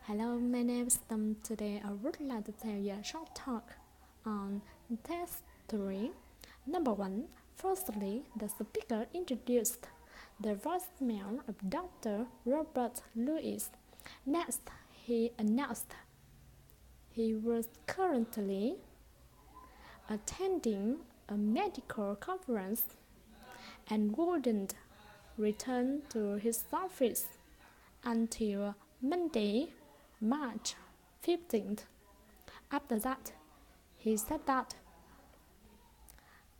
Hello, my name is Tom. Today I would like to tell you a short talk on test 3. Number 1. Firstly, the speaker introduced the voicemail of Dr. Robert Lewis. Next, he announced he was currently attending a medical conference and wouldn't return to his office until Monday, March 15th. After that, he said that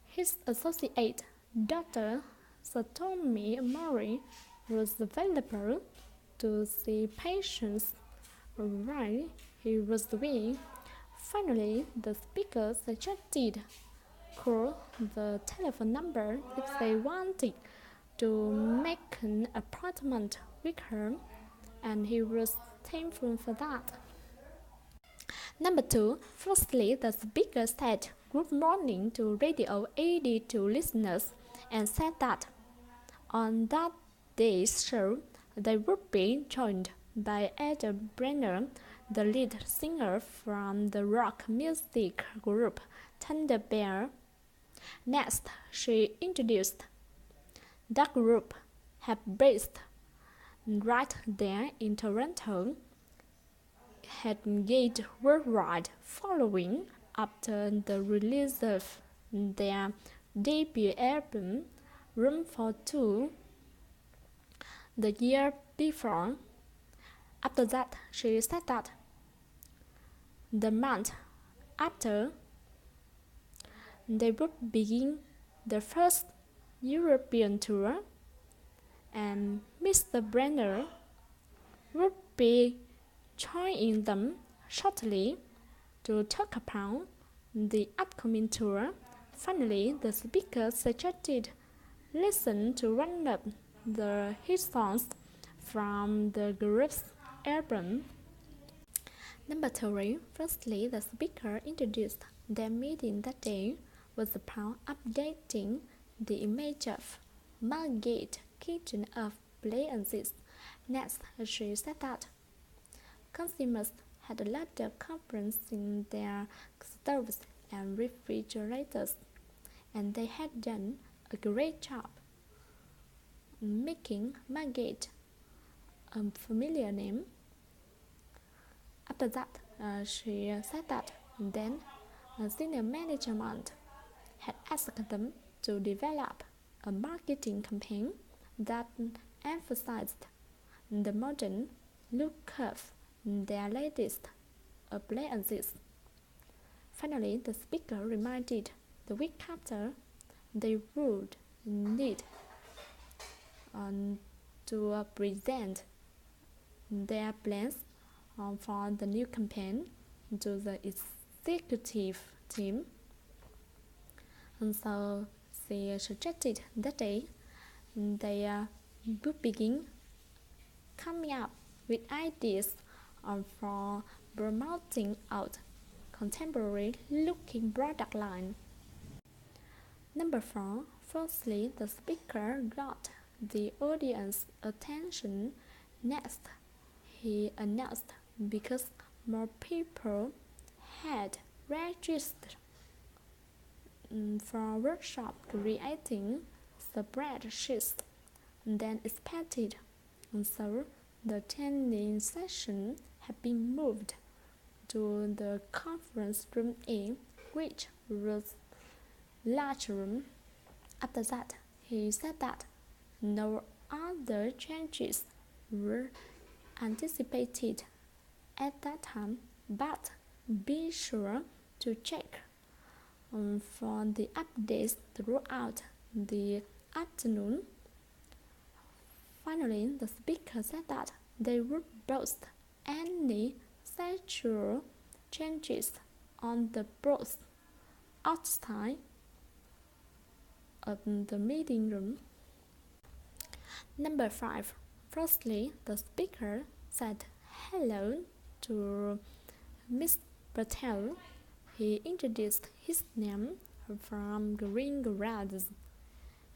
his associate, Dr. Satomi Mori, was available to see patients while he was away. Finally, the speaker suggested call the telephone number if they wanted to make an appointment with her, and he was thankful for that. Number 2. Firstly, the speaker said good morning to Radio 82 listeners and said that on that day's show, they would be joined by Adam Brenner, the lead singer from the rock music group Thunder Bear. Next, she introduced that group had based right there in Toronto, had gained worldwide following after the release of their debut album Room for Two the year before. After that, she said that the month after, they would begin the first European tour, and Mr. Brenner would be joining them shortly to talk about the upcoming tour. Finally, the speaker suggested listen to one of the hit songs from the group's album. Number 3. Firstly, the speaker introduced their meeting that day was about updating the image of Margate Kitchen of Appliances. Next, she said that consumers had a lot of confidence in their stoves and refrigerators, and they had done a great job making Margate a familiar name. After that, she said that then senior management had asked them to develop a marketing campaign that emphasized the modern look of their latest appliances. Finally, the speaker reminded the week after they would need to present their plans for the new campaign to the executive team. And so she suggested that day they would begin coming up with ideas for promoting out contemporary looking product line. Number 4. Firstly, the speaker got the audience attention. Next, he announced because more people had registered for workshop creating spreadsheets than expected, and so the training session had been moved to the conference room A, which was large room. After that, he said that no other changes were anticipated at that time, but be sure to check for the updates throughout the afternoon. Finally, the speaker said that they would post any sexual changes on the boards outside of the meeting room. Number 5. Firstly, the speaker said hello to Miss Patel. He introduced his name from Green Grass,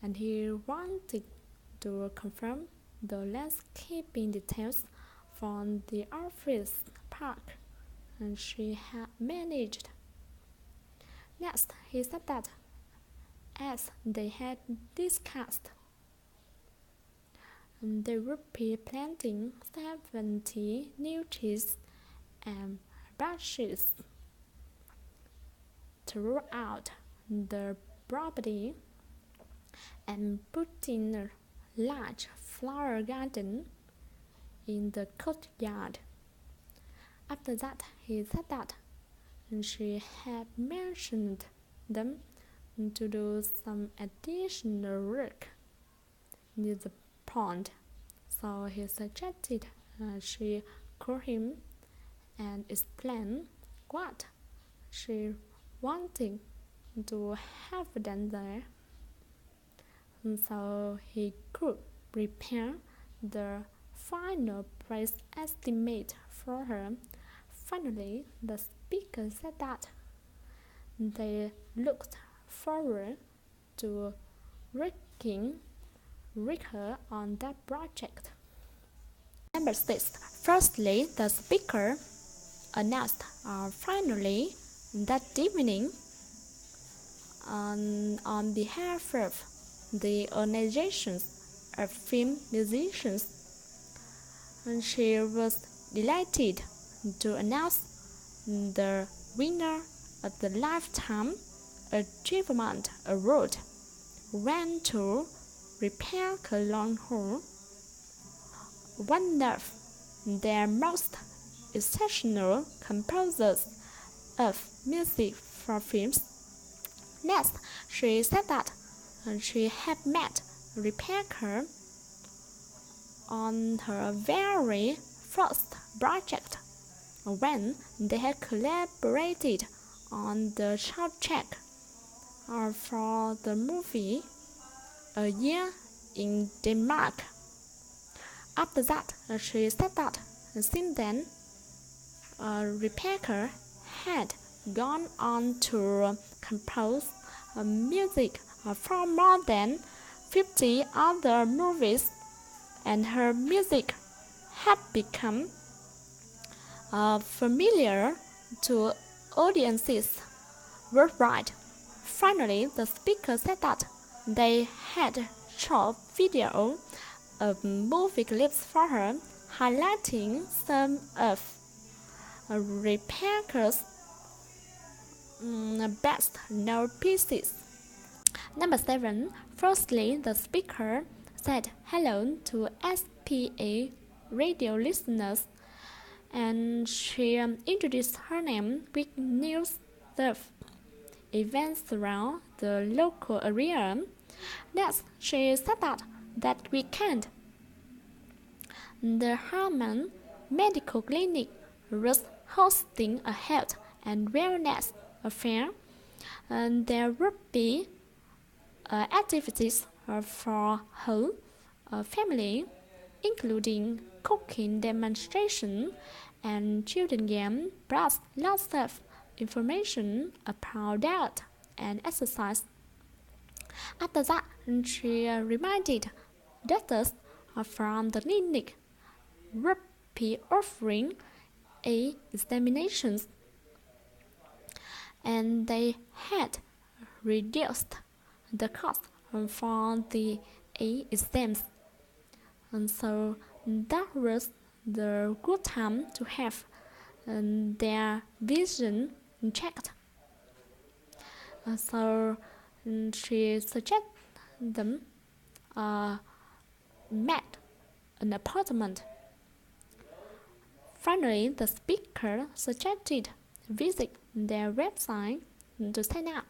and he wanted to confirm the landscaping details from the office park and she had managed. Next, he said that, as they had discussed, they would be planting 70 new trees and bushes throughout the property and putting a large flower garden in the courtyard. After that, he said that she had mentioned them to do some additional work near the pond, so he suggested she call him and explain what she wanted to have done there, so he could prepare the final price estimate for her. Finally, the speaker said that they looked forward to working with her on that project. Number 6. Firstly, the speaker announced finally that evening on behalf of the organizations of film musicians, and she was delighted to announce the winner of the Lifetime Achievement Award went to Rebecca Longhorn, one of their most exceptional composers of music for films. Next, she said that she had met Rebecca on her very first project when they had collaborated on the soundtrack for the movie A Year in Denmark. After that, she said that since then, Rebecca had gone on to compose music for more than 50 other movies, and her music had become familiar to audiences worldwide. Finally, the speaker said that they had shot video of movie clips for her, highlighting some of Rebecca's best known pieces. Number 7. Firstly, the speaker said hello to SPA radio listeners, and she introduced her name with news of events around the local area. Next, she said that weekend, the Harman Medical Clinic was hosting a health and wellness affair, and there would be activities for her family, including cooking demonstration and children game, plus lots of information about diet and exercise. After that, she reminded doctors from the clinic would be offering examinations, and they had reduced the cost for the exams, and so that was the good time to have their vision checked. So she suggested them met an appointment. Finally, the speaker suggested visit their website to sign up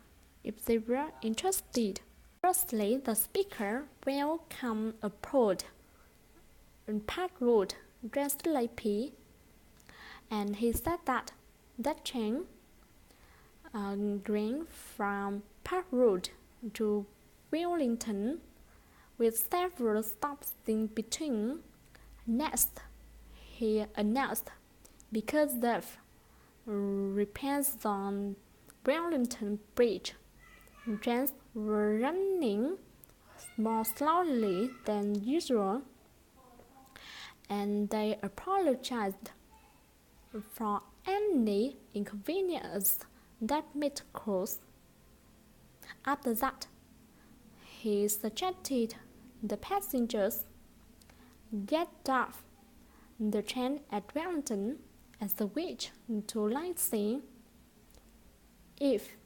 if they were interested. Firstly, the speaker welcomed a Paul in Park Road dressed like P, and he said that train going from Park Road to Wellington with several stops in between. Next, he announced because of repairs on Wellington Bridge, trains were running more slowly than usual, and they apologized for any inconvenience that might cause. After that, he suggested the passengers get off the train at Wellington and switch to Lansing if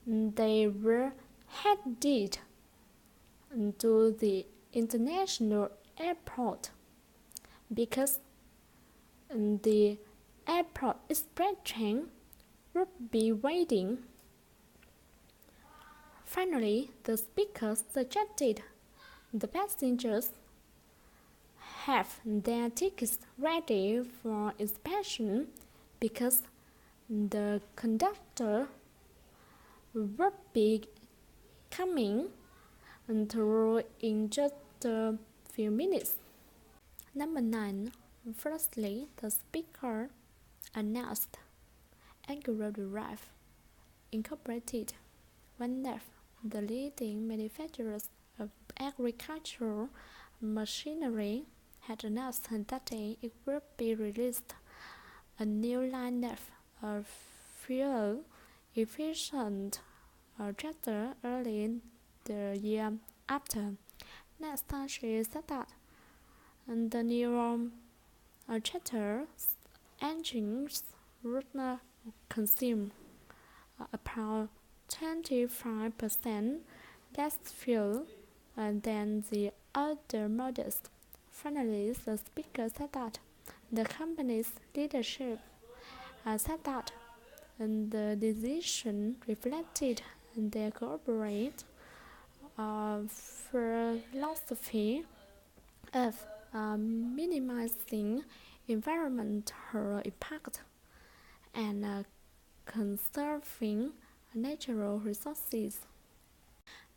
they were headed to the international airport, because the airport express train would be waiting. Finally, the speaker suggested the passengers have their tickets ready for inspection, because the conductor would be coming through in just a few minutes. Number 9. Firstly, the speaker announced Agro-Drive Incorporated, one of the leading manufacturers of agricultural machinery, had announced that it would be released a new lineup of fuel-efficient tractors early the year after. Next, she said that the new tractor engines would consume about 25% less fuel than the other models. Finally, the speaker said that the company's leadership said that the decision reflected their corporate philosophy of minimizing environmental impact and conserving natural resources.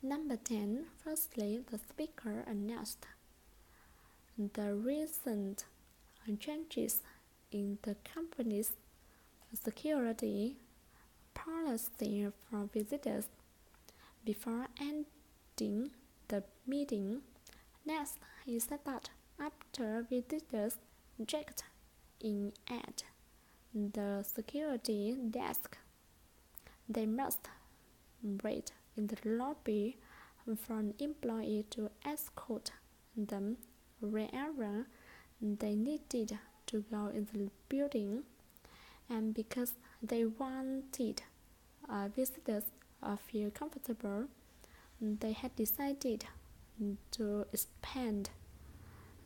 Number 10. Firstly, the speaker announced the recent changes in the company's security policy for visitors. Before ending the meeting, next, he said that after visitors checked in at the security desk, they must wait in the lobby for an employee to escort them wherever they needed to go in the building. And because they wanted visitors feel comfortable, they had decided to expand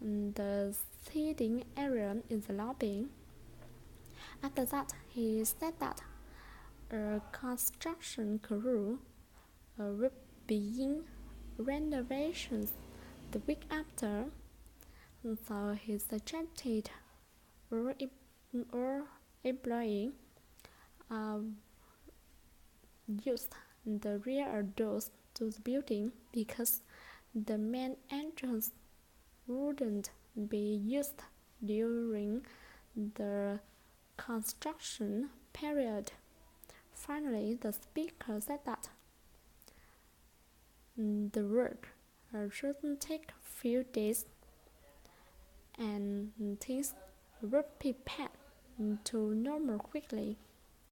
the seating area in the lobby. After that, he said that a construction crew would begin renovations the week after, so he suggested all employees use the rear doors to the building, because the main entrance wouldn't be used during the construction period. Finally, the speaker said that the work shouldn't take a few days and things would be back to normal quickly.